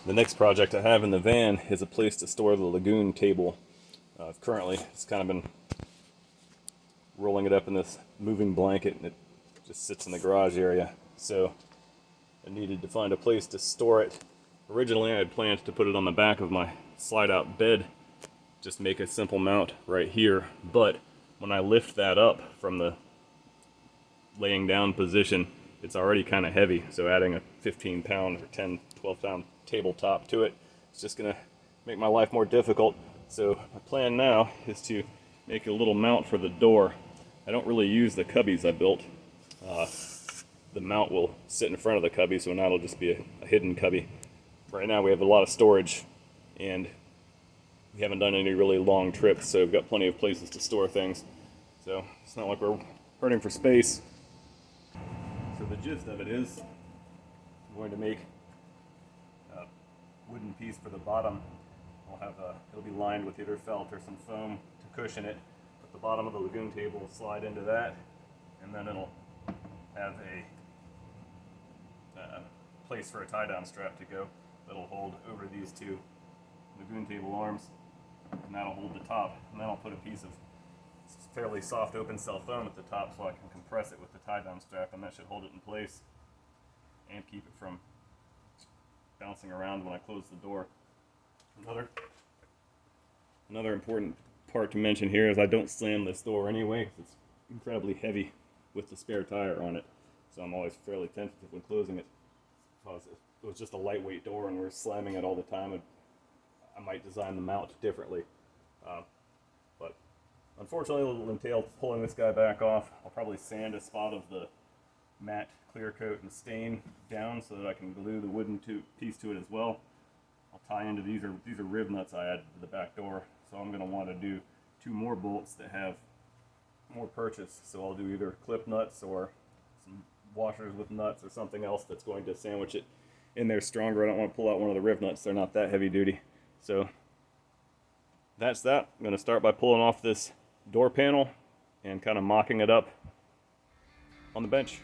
The next project I have in the van is a place to store the Lagun table. Currently, it's kind of been rolling it up in this moving blanket, and it just sits in the garage area. So I needed to find a place to store it. Originally, I had planned to put it on the back of my slide-out bed, just make a simple mount right here. But when I lift that up from the laying down position, it's already kind of heavy. So adding a 15-pound or 10, 12-pound tabletop to it, it's just gonna make my life more difficult. So my plan now is to make a little mount for the door. I don't really use the cubbies I built. The mount will sit in front of the cubby, so now it'll just be a hidden cubby. Right now we have a lot of storage, and we haven't done any really long trips, so we've got plenty of places to store things. So it's not like we're hurting for space. So the gist of it is, I'm going to make a wooden piece for the bottom. It'll be lined with either felt or some foam to cushion it. But the bottom of the Lagun table will slide into that, and then it'll have a place for a tie-down strap to go that'll hold over these two Lagun table arms, and that'll hold the top. And then I'll put a piece of fairly soft open cell foam at the top so I can compress it with the tie-down strap, and that should hold it in place and keep it from bouncing around when I close the door. Another important part to mention here is I don't slam this door anyway, because it's incredibly heavy with the spare tire on it. So I'm always fairly tentative when closing it. If it was just a lightweight door and we're slamming it all the time, I might design the mount differently. But unfortunately, it'll entail pulling this guy back off. I'll probably sand a spot of the matte clear coat and stain down so that I can glue the wooden piece to it as well. I'll tie into these are rib nuts I added to the back door, so I'm going to want to do 2 more bolts that have more purchase. So I'll do either clip nuts or some washers with nuts or something else that's going to sandwich it in there stronger. I don't want to pull out one of the rib nuts, they're not that heavy duty. So that's that. I'm going to start by pulling off this door panel and kind of mocking it up on the bench.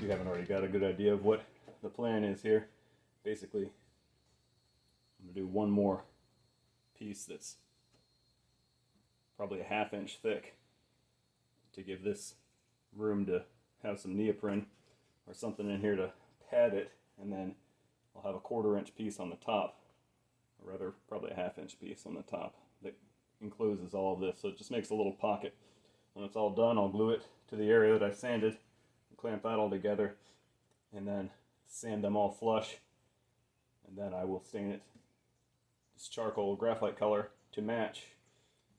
you haven't already got a good idea of what the plan is here. Basically, I'm going to do one more piece that's probably a 1/2 inch thick to give this room to have some neoprene or something in here to pad it, and then I'll have a 1/4 inch piece on the top, or rather probably a 1/2 inch piece on the top that encloses all of this, so it just makes a little pocket. When it's all done, I'll glue it to the area that I sanded, clamp that all together, and then sand them all flush, and then I will stain it this charcoal graphite color to match.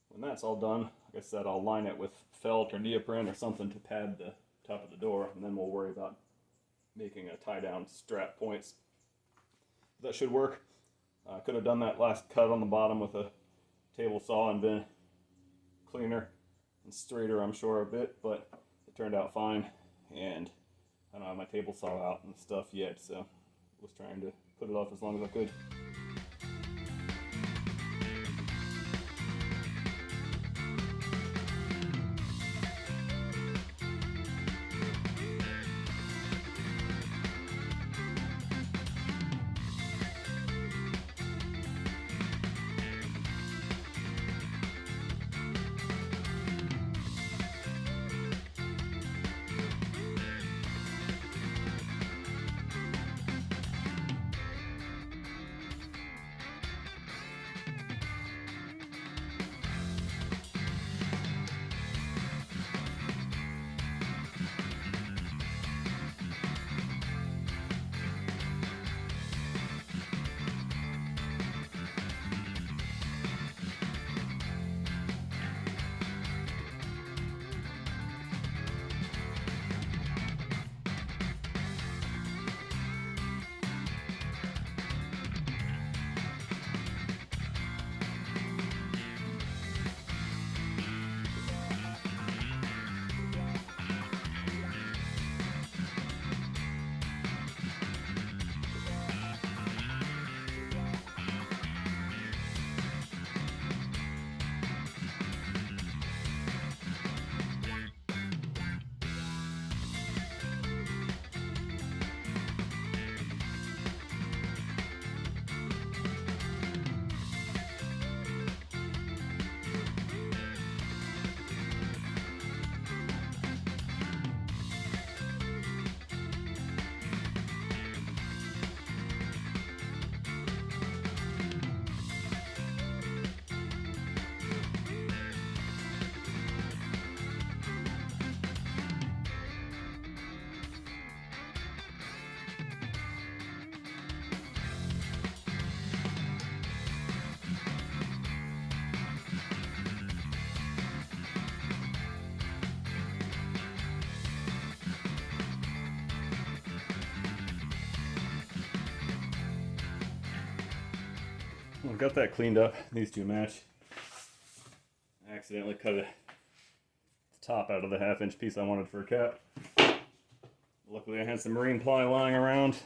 When that's all done, like I said, I'll line it with felt or neoprene or something to pad the top of the door, and then we'll worry about making a tie-down strap points. That should work. I could have done that last cut on the bottom with a table saw and been cleaner and straighter, I'm sure, a bit, but it turned out fine, and I don't have my table saw out and stuff yet, so I was trying to put it off as long as I could. Well, I've got that cleaned up. These two match. I accidentally cut the top out of the 1/2 inch piece I wanted for a cap. Luckily I had some marine ply lying around,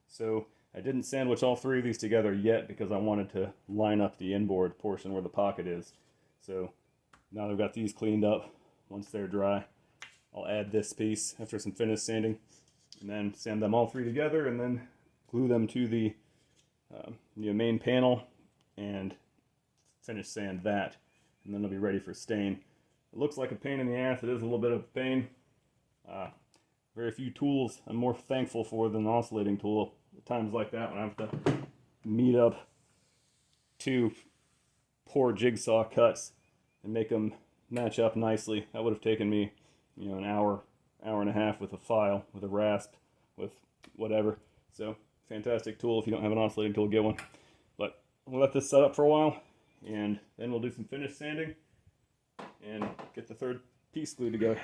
so I didn't sandwich all 3 of these together yet because I wanted to line up the inboard portion where the pocket is. So now I've got these cleaned up. Once they're dry, I'll add this piece after some finish sanding, and then sand them all 3 together, and then glue them to the main panel and finish sand that, and then they'll be ready for stain. It looks like a pain in the ass. It is a little bit of a pain. Very few tools I'm more thankful for than an oscillating tool. At times like that, when I have to meet up 2 poor jigsaw cuts and make them match up nicely, that would have taken me, an hour and a half with a file, with a rasp, with whatever. So fantastic tool. If you don't have an oscillating tool, get one. But we'll let this set up for a while, and then we'll do some finish sanding and get the 3rd piece glued together.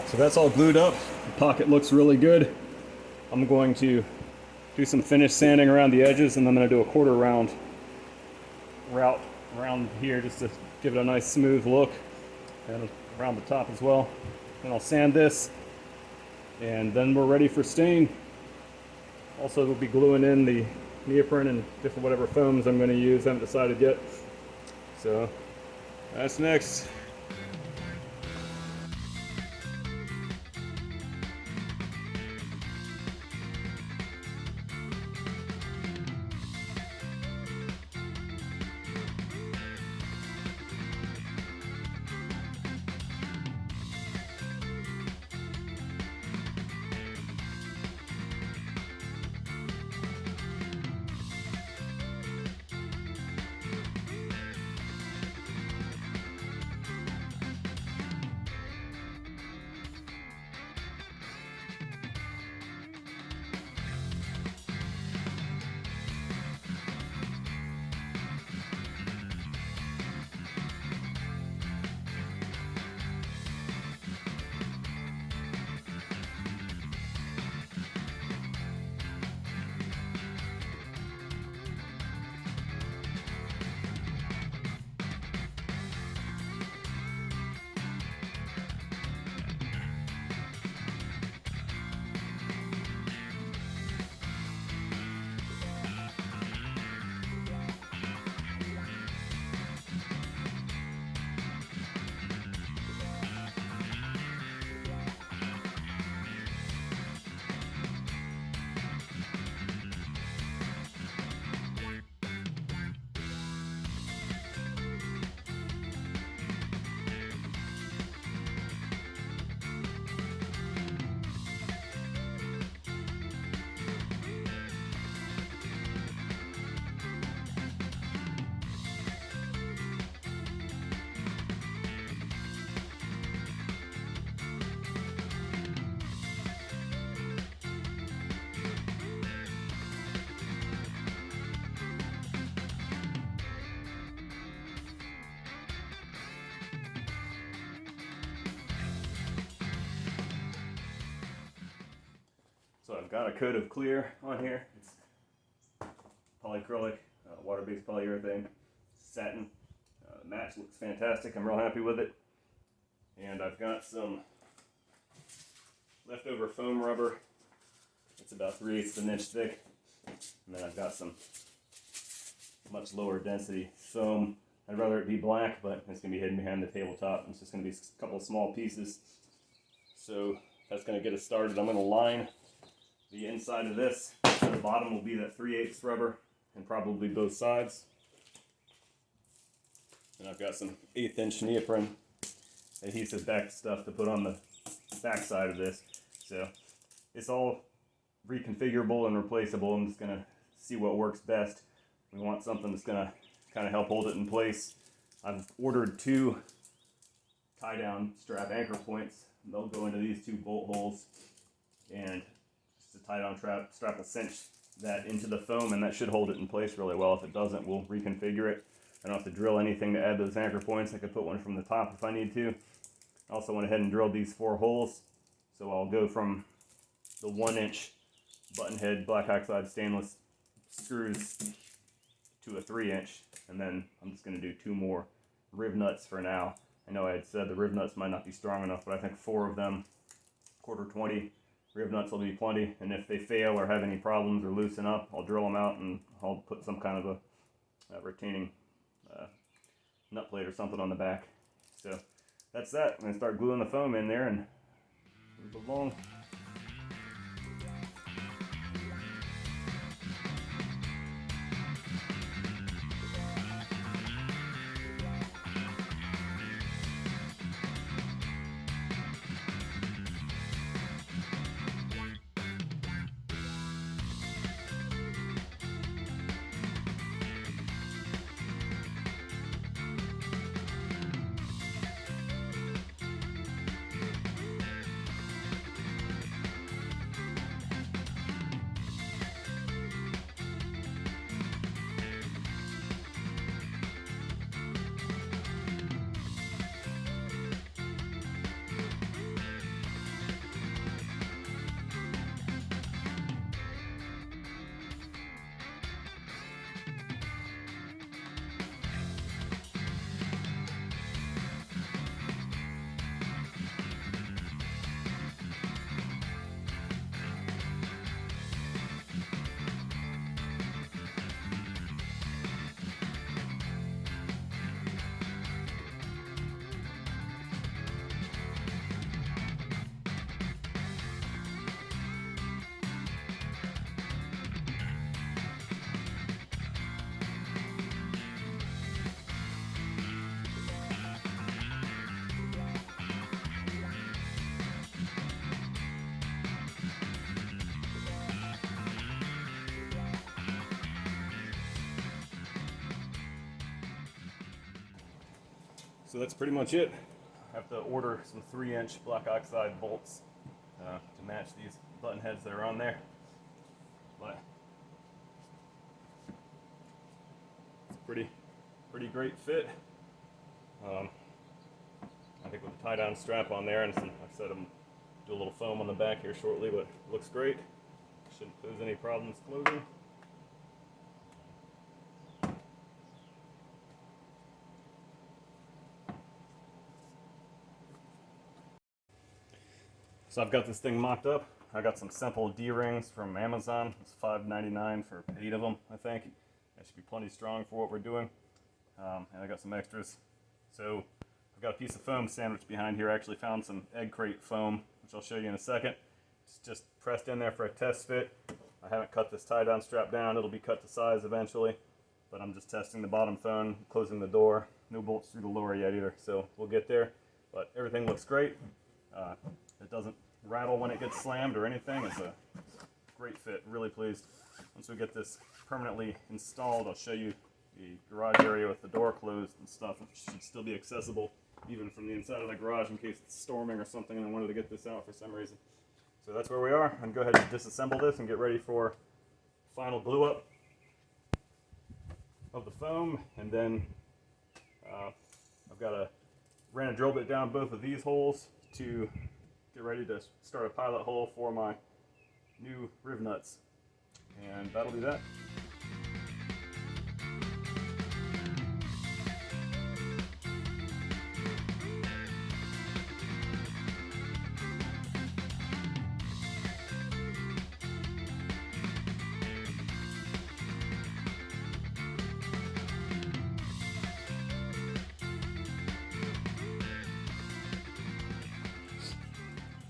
So that's all glued up. The pocket looks really good. I'm going to do some finish sanding around the edges, and I'm going to do a quarter round route around here just to give it a nice smooth look, and around the top as well. Then I'll sand this, and then we're ready for stain. Also, we'll be gluing in the neoprene and different whatever foams I'm going to use. I haven't decided yet. So that's next. So I've got a coat of clear on here. It's polyacrylic, water-based polyurethane, satin. The match looks fantastic. I'm real happy with it. And I've got some leftover foam rubber. It's about 3/8 of an inch thick. And then I've got some much lower density foam. I'd rather it be black, but it's going to be hidden behind the tabletop. It's just going to be a couple of small pieces. So that's going to get us started. I'm going to line the inside of this. So the bottom will be that 3/8 rubber, and probably both sides. And I've got some 1/8 inch neoprene adhesive back stuff to put on the back side of this. So it's all reconfigurable and replaceable. I'm just going to see what works best. We want something that's going to kind of help hold it in place. I've ordered 2 tie-down strap anchor points. They'll go into these 2 bolt holes, and just a tie-down strap will cinch that into the foam, and that should hold it in place really well. If it doesn't, we'll reconfigure it. I don't have to drill anything to add those anchor points. I could put one from the top if I need to. I also went ahead and drilled these 4 holes, so I'll go from the 1-inch button head black oxide stainless screws to a 3-inch, and then I'm just going to do 2 more rib nuts for now. I know I had said the rib nuts might not be strong enough, but I think 4 of them, 1/4 rib nuts will be plenty. And if they fail or have any problems or loosen up, I'll drill them out and I'll put some kind of a retaining nut plate or something on the back. So that's that. I'm going to start gluing the foam in there and move along. So that's pretty much it. I have to order some 3-inch black oxide bolts to match these button heads that are on there. But it's a pretty great fit. I think with the tie-down strap on there, and some, like I said, I'm do a little foam on the back here shortly, but it looks great. Shouldn't pose any problems closing. So I've got this thing mocked up. I got some simple D-rings from Amazon. It's $5.99 for 8 of them, I think. That should be plenty strong for what we're doing. And I got some extras. So I've got a piece of foam sandwiched behind here. I actually found some egg crate foam, which I'll show you in a second. It's just pressed in there for a test fit. I haven't cut this tie-down strap down. It'll be cut to size eventually. But I'm just testing the bottom phone, closing the door. No bolts through the lower yet either, so we'll get there. But everything looks great. It doesn't rattle when it gets slammed or anything. It's a great fit, really pleased. Once we get this permanently installed, I'll show you the garage area with the door closed and stuff. It should still be accessible even from the inside of the garage in case it's storming or something and I wanted to get this out for some reason. So that's where we are. I'm going to go ahead and disassemble this and get ready for final glue up of the foam, and then ran a drill bit down both of these holes to get ready to start a pilot hole for my new riv nuts, and that'll be that.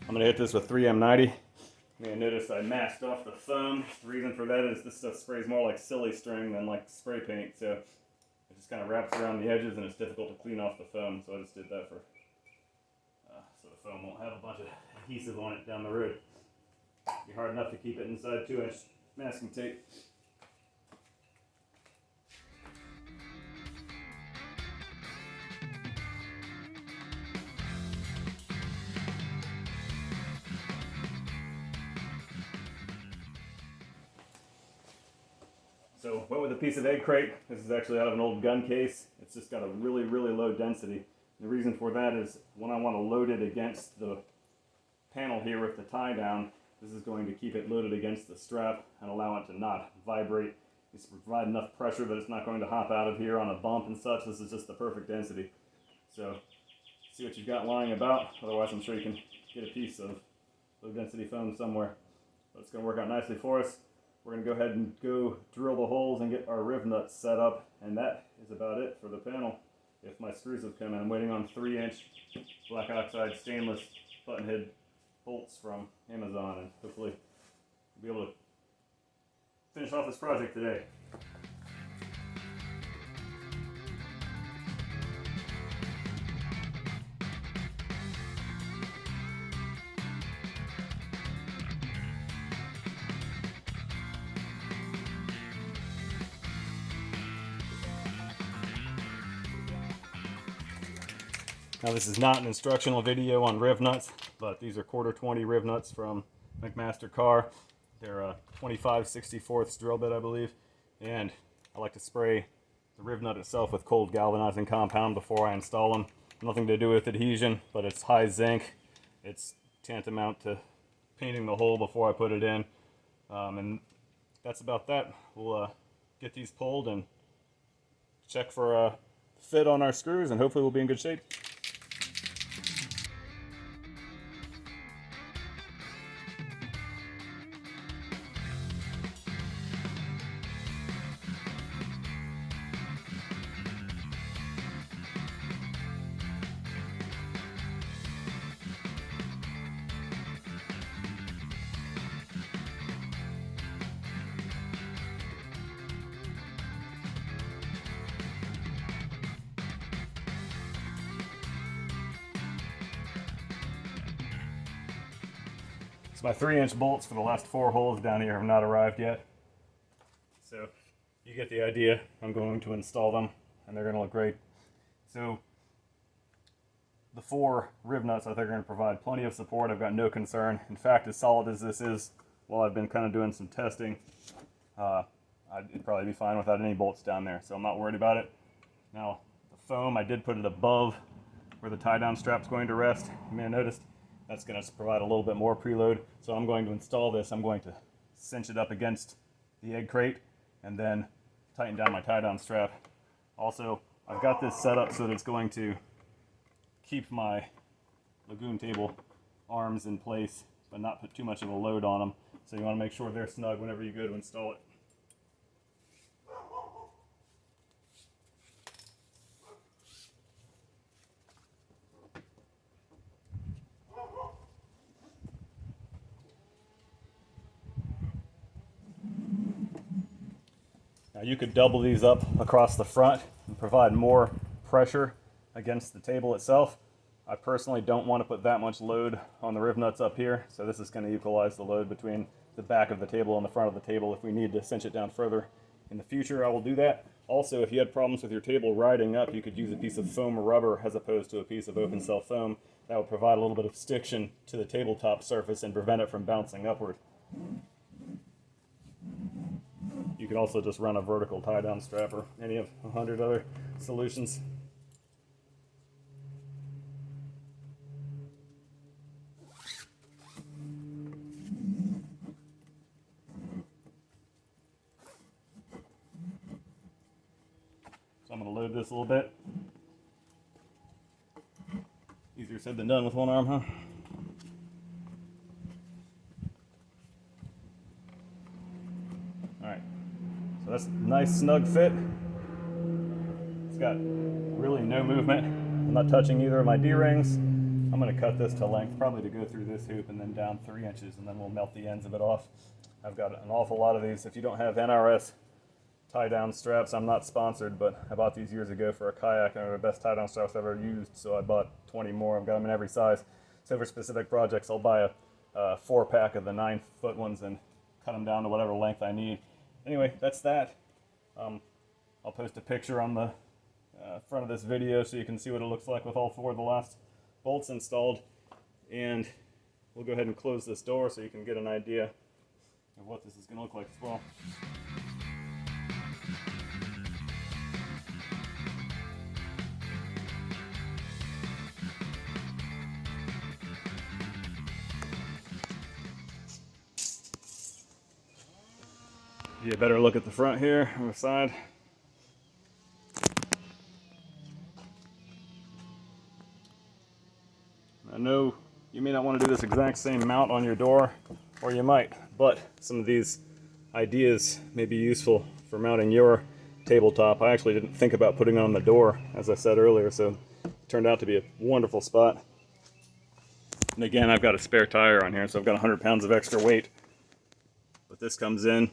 I'm going to hit this with 3M90. You may have noticed I masked off the foam. The reason for that is this stuff sprays more like silly string than like spray paint, so it just kind of wraps around the edges and it's difficult to clean off the foam, so I just did that for so the foam won't have a bunch of adhesive on it down the road. It'd be hard enough to keep it inside 2-inch masking tape. So went with a piece of egg crate. This is actually out of an old gun case. It's just got a really low density. The reason for that is when I want to load it against the panel here with the tie down, this is going to keep it loaded against the strap and allow it to not vibrate. It's provide enough pressure that it's not going to hop out of here on a bump and such. This is just the perfect density. So see what you've got lying about. Otherwise I'm sure you can get a piece of low density foam somewhere. But it's going to work out nicely for us. We're going to go ahead and go drill the holes and get our riv nuts set up, and that is about it for the panel. If my screws have come in, I'm waiting on 3-inch black oxide stainless button head bolts from Amazon, and hopefully we'll be able to finish off this project today. Now this is not an instructional video on riv nuts, but these are 1/4 riv nuts from McMaster Carr. They're a 25/64 drill bit, I believe, and I like to spray the riv nut itself with cold galvanizing compound before I install them. Nothing to do with adhesion, but it's high zinc. It's tantamount to painting the hole before I put it in, and that's about that. We'll get these pulled and check for a fit on our screws, and hopefully we'll be in good shape. So my 3-inch bolts for the last 4 holes down here have not arrived yet. So you get the idea. I'm going to install them and they're going to look great. So the 4 riv nuts I think are going to provide plenty of support. I've got no concern. In fact, as solid as this is, while I've been kind of doing some testing, I'd probably be fine without any bolts down there, so I'm not worried about it. Now, the foam, I did put it above where the tie-down strap's going to rest. You may have noticed that's going to provide a little bit more preload. So I'm going to install this. I'm going to cinch it up against the egg crate and then tighten down my tie-down strap. Also, I've got this set up so that it's going to keep my Lagun table arms in place but not put too much of a load on them. So you want to make sure they're snug whenever you go to install it. Now you could double these up across the front and provide more pressure against the table itself. I personally don't want to put that much load on the riv nuts up here, so this is going to equalize the load between the back of the table and the front of the table. If we need to cinch it down further in the future, I will do that. Also, if you had problems with your table riding up, you could use a piece of foam or rubber as opposed to a piece of open cell foam. That would provide a little bit of stiction to the tabletop surface and prevent it from bouncing upward. You could also just run a vertical tie-down strap or any of 100 other solutions. So I'm going to load this a little bit. Easier said than done with one arm, huh? Alright, so that's a nice snug fit. It's got really no movement. I'm not touching either of my D-rings. I'm going to cut this to length, probably to go through this hoop and then down 3 inches, and then we'll melt the ends of it off. I've got an awful lot of these. If you don't have NRS tie-down straps, I'm not sponsored, but I bought these years ago for a kayak, and they're the best tie-down straps I've ever used, so I bought 20 more. I've got them in every size. So for specific projects, I'll buy a 4-pack of the 9-foot ones and cut them down to whatever length I need. Anyway, that's that. I'll post a picture on the front of this video so you can see what it looks like with all 4 of the last bolts installed. And we'll go ahead and close this door so you can get an idea of what this is going to look like as well. Get a better look at the front here on the side. I know you may not want to do this exact same mount on your door, or you might, but some of these ideas may be useful for mounting your tabletop. I actually didn't think about putting it on the door, as I said earlier, so it turned out to be a wonderful spot. And again, I've got a spare tire on here, so I've got 100 pounds of extra weight. But this comes in.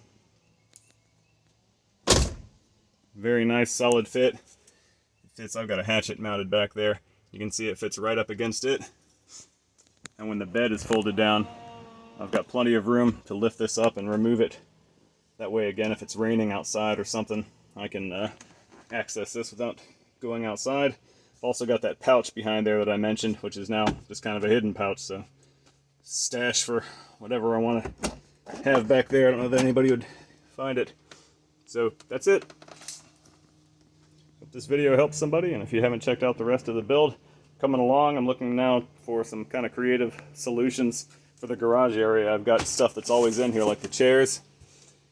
Very nice, solid fit. It fits. I've got a hatchet mounted back there. You can see it fits right up against it. And when the bed is folded down, I've got plenty of room to lift this up and remove it. That way, again, if it's raining outside or something, I can access this without going outside. I've also got that pouch behind there that I mentioned, which is now just kind of a hidden pouch, so stash for whatever I want to have back there. I don't know that anybody would find it. So that's it. Hope this video helps somebody, and if you haven't checked out the rest of the build coming along, I'm looking now for some kind of creative solutions for the garage area. I've got stuff that's always in here, like the chairs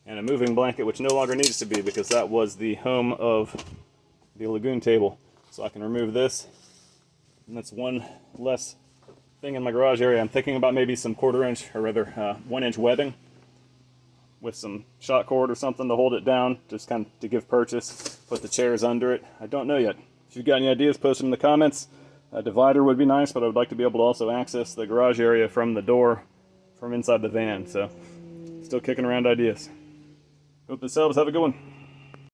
and a moving blanket, which no longer needs to be because that was the home of the Lagun table. So I can remove this, and that's one less thing in my garage area. I'm thinking about maybe some 1/4 inch, or rather 1 inch webbing with some shot cord or something to hold it down, just kind of to give purchase. Put the chairs under it. I don't know yet. If you've got any ideas, post them in the comments. A divider would be nice, but I would like to be able to also access the garage area from the door from inside the van. So still kicking around ideas. Hope this helps. Have a good one.